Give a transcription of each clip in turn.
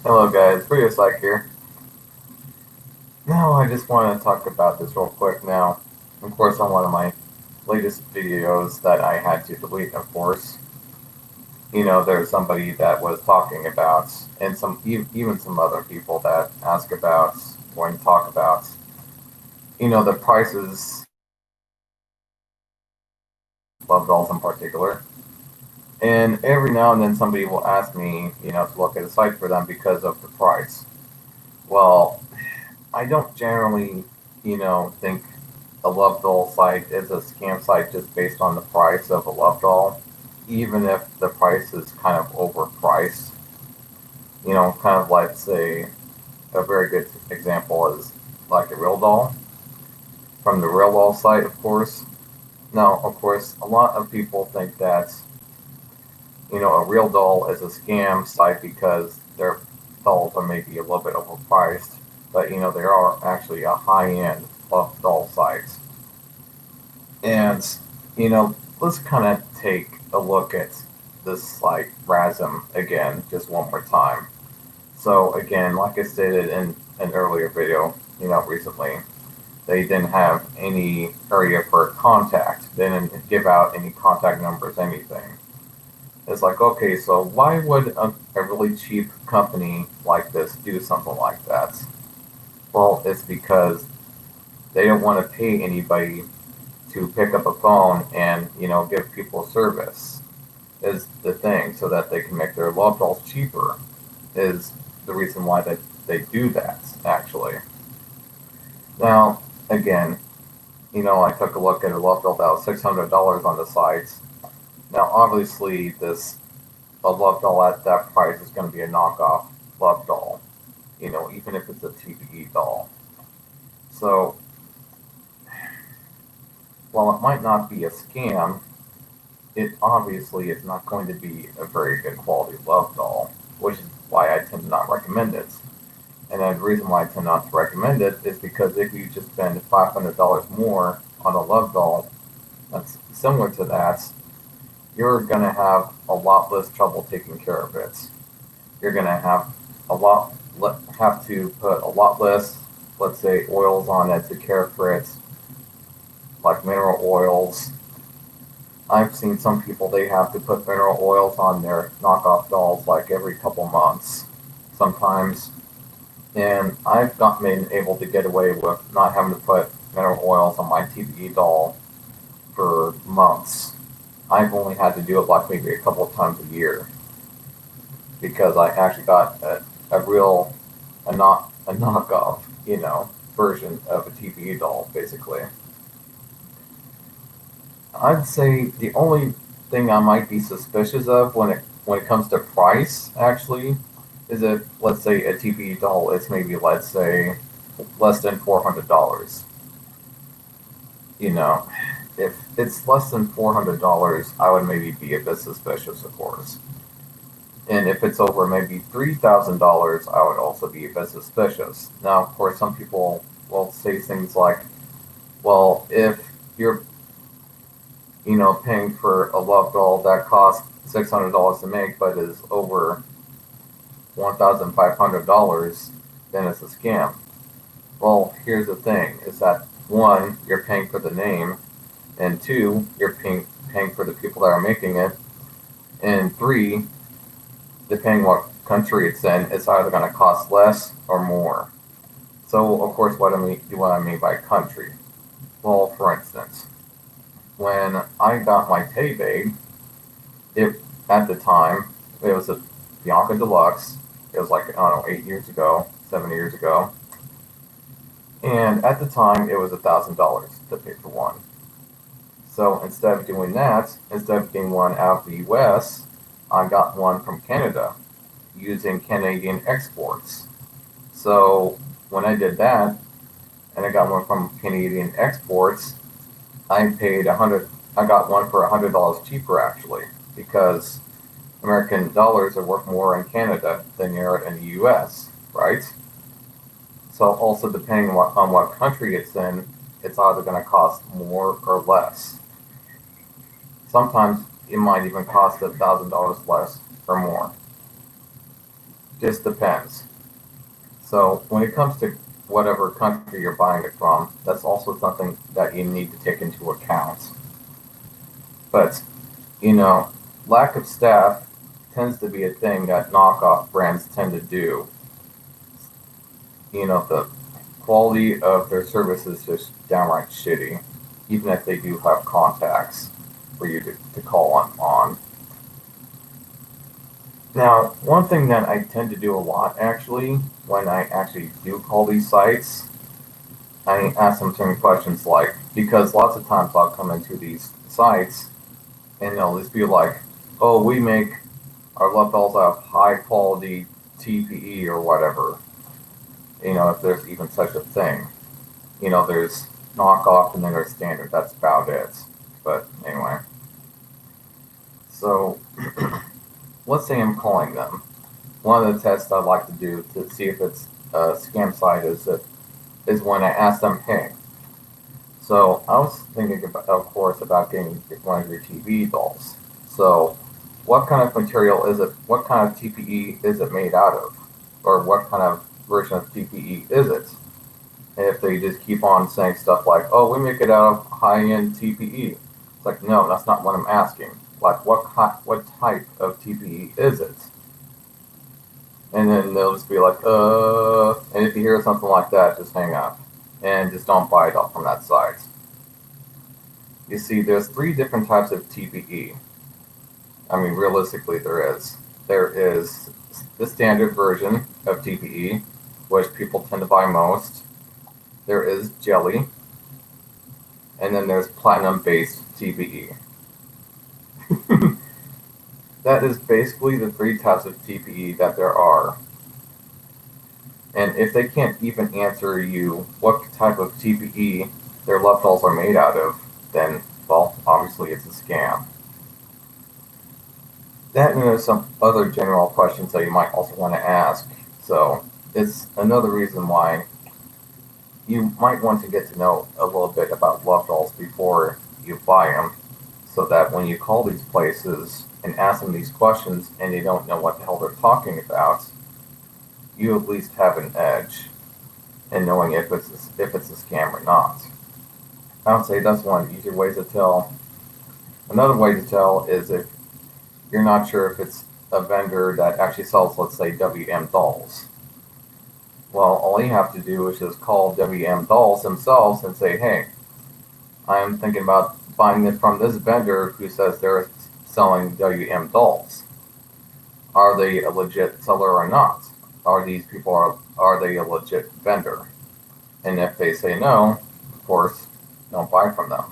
Hello guys, Video Psych here. Now I just want to talk about this real quick now. Of course, on one of my latest videos that I had to delete, of course, there's somebody that was talking about, and even some other people that ask about, when talk about, the prices of dolls in particular. And every now and then somebody will ask me, to look at a site for them because of the price. Well, I don't generally, think a love doll site is a scam site just based on the price of a love doll, even if the price is kind of overpriced. Kind of like, say, a very good example is like a real doll from the real doll site, of course. Now, of course, a lot of people think that, a real doll is a scam site because their dolls are maybe a little bit overpriced, but, there are actually a high end love doll sites. And, let's kind of take a look at this like RASM again, just one more time. So again, like I stated in an earlier video, recently, they didn't have any area for contact. They didn't give out any contact numbers, anything. It's like, okay, so why would a really cheap company like this do something like that? Well, it's because they don't want to pay anybody to pick up a phone and give people service is the thing, so that they can make their love dolls cheaper is the reason why they do that actually. Now again, I took a look at a love doll that was $600 on the sites. Now obviously this a love doll at that price is going to be a knockoff love doll, even if it's a TPE doll. So while it might not be a scam, it obviously is not going to be a very good quality love doll, which is why I tend to not recommend it. And the reason why I tend not to recommend it is because if you just spend $500 more on a love doll that's similar to that, you're going to have a lot less trouble taking care of it. You're going to have to put a lot less, let's say, oils on it to care for it, like mineral oils. I've seen some people, they have to put mineral oils on their knockoff dolls like every couple months sometimes. And I've not been able to get away with not having to put mineral oils on my TBE doll for months. I've only had to do it like maybe a couple of times a year because I actually got a real, not a knockoff, version of a TBE doll, basically. I'd say the only thing I might be suspicious of when it comes to price, actually, is if, let's say, a TBE doll is maybe, let's say, less than $400. You know, if it's less than $400, I would maybe be a bit suspicious, of course. And if it's over maybe $3,000, I would also be a bit suspicious. Now, of course, some people will say things like, well, if you're, paying for a love doll that costs $600 to make but is over $1,500, then it's a scam. Well, here's the thing: is that one, you're paying for the name, and two, you're paying for the people that are making it, and three, depending what country it's in, it's either going to cost less or more. So, of course, what I mean by country? Well, for instance, when I got my Teddy Babe, it at the time it was a Bianca Deluxe. It was like, I don't know, 8 years ago, 7 years ago, and at the time it was $1,000 to pay for one. So instead of doing that, instead of getting one out of the U.S., I got one from Canada using Canadian exports. So when I did that, and I got one from Canadian exports, I paid 100. I got one for $100 cheaper actually, because American dollars are worth more in Canada than they are in the U.S. Right? So also depending on what country it's in, it's either going to cost more or less. Sometimes it might even cost $1,000 less or more, just depends. So when it comes to whatever country you're buying it from, that's also something that you need to take into account. But, you know, lack of staff tends to be a thing that knockoff brands tend to do. The quality of their service is just downright shitty, even if they do have contacts for you to call on. Now, one thing that I tend to do a lot actually, when I actually do call these sites, I ask them certain questions like, because lots of times I'll come into these sites and they'll just be like, oh, we make our love dolls out of high quality TPE or whatever. If there's even such a thing. There's knockoff and then there's standard. That's about it. But anyway. So let's say I'm calling them. One of the tests I like to do to see if it's a scam site is when I ask them, hey, so I was thinking, of course, about getting one of your TV dolls. So what kind of material is it? What kind of TPE is it made out of? Or what kind of version of TPE is it? And if they just keep on saying stuff like, oh, we make it out of high-end TPE. It's like, no, that's not what I'm asking. Like, what type of TPE is it? And then they'll just be like, and if you hear something like that, just hang up. And just don't buy it up from that site. You see, there's 3 different types of TPE. I mean, realistically, there is. There is the standard version of TPE, which people tend to buy most. There is jelly. And then there's platinum-based TPE. That is basically the 3 types of TPE that there are. And if they can't even answer you what type of TPE their love dolls are made out of, then, well, obviously it's a scam. That and there's some other general questions that you might also want to ask. So it's another reason why you might want to get to know a little bit about love dolls before you buy them, so that when you call these places and ask them these questions and they don't know what the hell they're talking about, you at least have an edge in knowing if it's a scam or not. I would say that's one of the easier ways to tell. Another way to tell is if you're not sure if it's a vendor that actually sells, let's say, WM dolls. Well, all you have to do is just call WM dolls themselves and say, hey, I'm thinking about buying it from this vendor who says they're selling WM dolls. Are they a legit seller or not? Are these people, are they a legit vendor? And if they say no, of course, don't buy from them.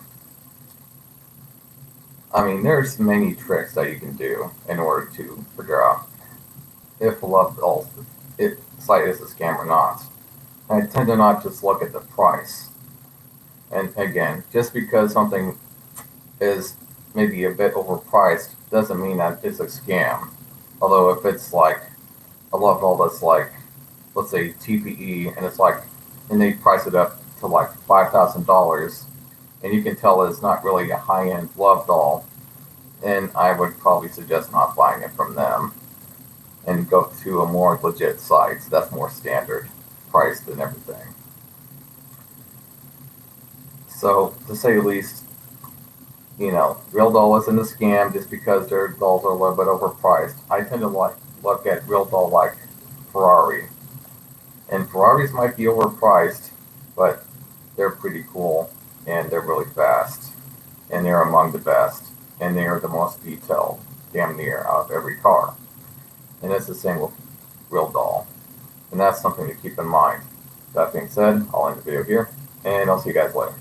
I mean, there's many tricks that you can do in order to figure out if if site is a scam or not. I tend to not just look at the price. And again, just because something is maybe a bit overpriced doesn't mean that it's a scam. Although if it's like a love doll that's like, let's say TPE, and they price it up to like $5,000, and you can tell it's not really a high-end love doll, and I would probably suggest not buying it from them and go to a more legit site that's more standard priced and everything. So, to say the least, Real Doll isn't a scam just because their dolls are a little bit overpriced. I tend to look at Real Doll like Ferrari. And Ferraris might be overpriced, but they're pretty cool and they're really fast. And they're among the best. And they are the most detailed, damn near, out of every car. And it's the same with Real Doll. And that's something to keep in mind. That being said, I'll end the video here, and I'll see you guys later.